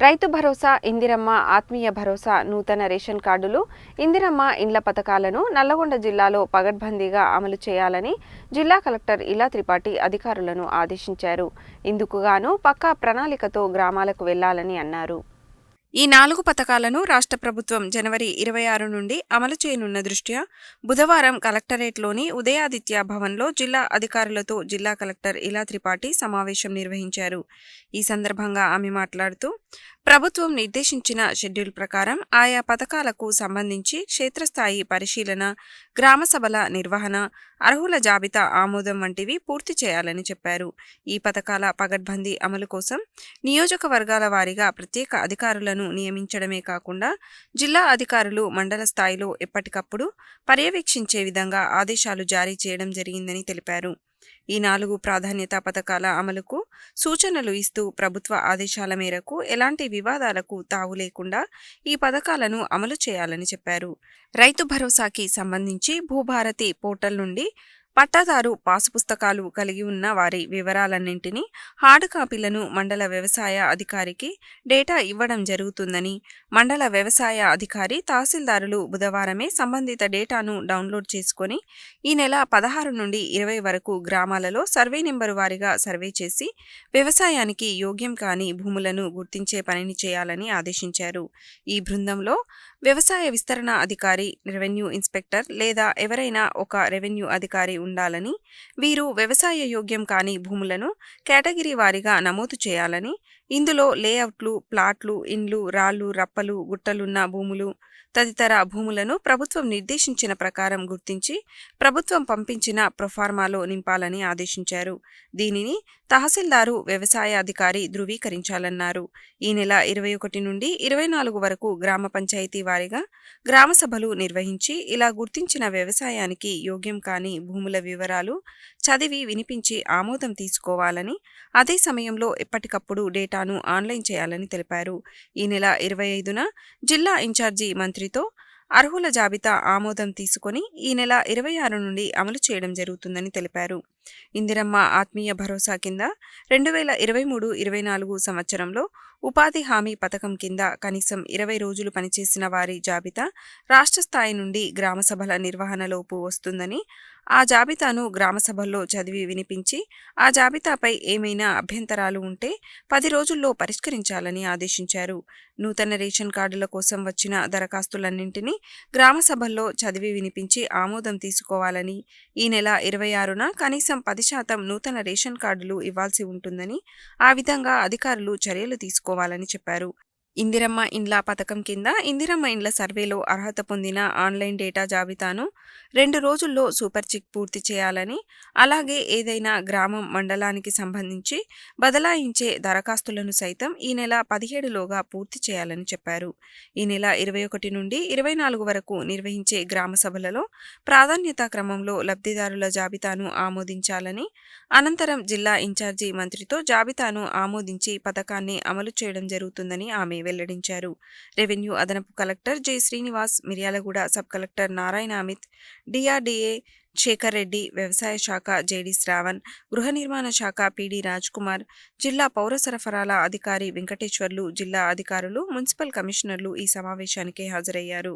రైతు భరోసా, ఇందిరమ్మ ఆత్మీయ భరోసా, నూతన రేషన్ కార్డులు, ఇందిరమ్మ ఇండ్ల పథకాలను నల్లగొండ జిల్లాలో పగడ్బందీగా అమలు చేయాలని జిల్లా కలెక్టర్ ఇలా త్రిపాఠి అధికారులను ఆదేశించారు. ఇందుకుగాను పక్కా ప్రణాళికతో గ్రామాలకు వెళ్లాలని అన్నారు. ఈ 4 పథకాలను రాష్ట్ర ప్రభుత్వం జనవరి 26 నుండి అమలు చేయనున్న దృష్ట్యా బుధవారం కలెక్టరేట్లోని ఉదయాదిత్య భవన్లో జిల్లా అధికారులతో జిల్లా కలెక్టర్ ఇలా త్రిపాఠి సమావేశం నిర్వహించారు. ఈ సందర్భంగా ఆమె మాట్లాడుతూ, ప్రభుత్వం నిర్దేశించిన షెడ్యూల్ ప్రకారం ఆయా పథకాలకు సంబంధించి క్షేత్రస్థాయి పరిశీలన, గ్రామ సభల నిర్వహణ, అర్హుల జాబితా ఆమోదం వంటివి పూర్తి చేయాలని చెప్పారు. ఈ పథకాల పగడ్బందీ అమలు కోసం నియోజకవర్గాల వారీగా ప్రత్యేక అధికారులను నియమించడమే కాకుండా జిల్లా అధికారులు మండల స్థాయిలో ఎప్పటికప్పుడు పర్యవేక్షించే విధంగా ఆదేశాలు జారీ చేయడం జరిగిందని తెలిపారు. ఈ 4 ప్రాధాన్యత పథకాల అమలుకు సూచనలు ఇస్తూ ప్రభుత్వ ఆదేశాల మేరకు ఎలాంటి వివాదాలకు తావు లేకుండా ఈ పథకాలను అమలు చేయాలని చెప్పారు. రైతు భరోసాకి సంబంధించి భూభారతి పోర్టల్ నుండి పట్టాదారు పాసు పుస్తకాలు కలిగి ఉన్న వారి వివరాలన్నింటినీ హార్డ్ కాపీలను మండల వ్యవసాయ అధికారికి డేటా ఇవ్వడం జరుగుతుందని, మండల వ్యవసాయ అధికారి, తహసీల్దారులు బుధవారమే సంబంధిత డేటాను డౌన్లోడ్ చేసుకొని ఈ నెల 16 నుండి 20 వరకు గ్రామాలలో సర్వే నెంబరు వారీగా సర్వే చేసి వ్యవసాయానికి యోగ్యం కాని భూములను గుర్తించే పనిని చేయాలని ఆదేశించారు. ఈ బృందంలో వ్యవసాయ విస్తరణ అధికారి, రెవెన్యూ ఇన్స్పెక్టర్ లేదా ఎవరైనా ఒక రెవెన్యూ అధికారి ఉండాలని, వీరు వ్యవసాయ యోగ్యం కాని భూములను కేటగిరీ వారీగా నమోదు చేయాలని, ఇందులో లేఅవుట్లు, ప్లాట్లు, ఇండ్లు, రాళ్లు, రప్పలు, గుట్టలున్న భూములు తదితర భూములను ప్రభుత్వం నిర్దేశించిన ప్రకారం గుర్తించి ప్రభుత్వం పంపించిన ప్రొఫార్మాలో నింపాలని ఆదేశించారు. దీనిని తహసీల్దారు, వ్యవసాయ అధికారి ధృవీకరించాలన్నారు. ఈ నెల 21 నుండి 24 వరకు గ్రామ పంచాయతీ వారీగా గ్రామ సభలు నిర్వహించి ఇలా గుర్తించిన వ్యవసాయానికి యోగ్యం కాని భూముల వివరాలు చదివి వినిపించి ఆమోదం తీసుకోవాలని, అదే సమయంలో ఎప్పటికప్పుడు డేటాను ఆన్లైన్ చేయాలని తెలిపారు. ఈ నెల 25న జిల్లా ఇన్ఛార్జి మంత్రితో అర్హుల జాబితా ఆమోదం తీసుకొని ఈ నెల 26 నుండి అమలు చేయడం జరుగుతుందని తెలిపారు. ఇందిరమ్మ ఆత్మీయ భరోసా కింద 2023-24 సంవత్సరంలో ఉపాధి హామీ పథకం కింద కనీసం 20 రోజులు పనిచేసిన వారి జాబితా రాష్ట్ర స్థాయి నుండి గ్రామ సభల నిర్వహణలోపు వస్తుందని, ఆ జాబితాను గ్రామ సభల్లో చదివి వినిపించి ఆ జాబితాపై ఏమైనా అభ్యంతరాలు ఉంటే 10 రోజుల్లో పరిష్కరించాలని ఆదేశించారు. నూతన రేషన్ కార్డుల కోసం వచ్చిన దరఖాస్తులన్నింటినీ గ్రామ సభల్లో చదివి వినిపించి ఆమోదం తీసుకోవాలని, ఈ నెల 26న కనీసం 10% నూతన రేషన్ కార్డులు ఇవ్వాల్సి ఉంటుందని, ఆ విధంగా అధికారులు చర్యలు తీసుకోవాలని చెప్పారు. ఇందిరమ్మ ఇండ్ల పథకం కింద ఇందిరమ్మ ఇండ్ల సర్వేలో అర్హత పొందిన ఆన్లైన్ డేటా జాబితాను 2 రోజుల్లో సూపర్ చిక్ పూర్తి చేయాలని, అలాగే ఏదైనా గ్రామం, మండలానికి సంబంధించి బదలాయించే దరఖాస్తులను సైతం ఈ నెల 17లోగా పూర్తి చేయాలని చెప్పారు. ఈ నెల 21 నుండి 24 వరకు నిర్వహించే గ్రామ సభలలో ప్రాధాన్యతా క్రమంలో లబ్ధిదారుల జాబితాను ఆమోదించాలని, అనంతరం జిల్లా ఇన్ఛార్జి మంత్రితో జాబితాను ఆమోదించి పథకాన్ని అమలు చేయడం జరుగుతుందని ఆమె వెల్లడించారు. రెవెన్యూ అదనపు collector J Srinivas, Miryalaguda sub collector Narayana Amit, DRDA Shekar Reddy, వ్యవసాయ శాఖ జెడి శ్రావణ్, గృహ నిర్మాణ శాఖ పిడి రాజ్ కుమార్, జిల్లా పౌర సరఫరాల అధికారి వెంకటేశ్వర్లు, జిల్లా అధికారులు, మున్సిపల్ కమిషనర్లు ఈ సమావేశానికి హాజరయ్యారు.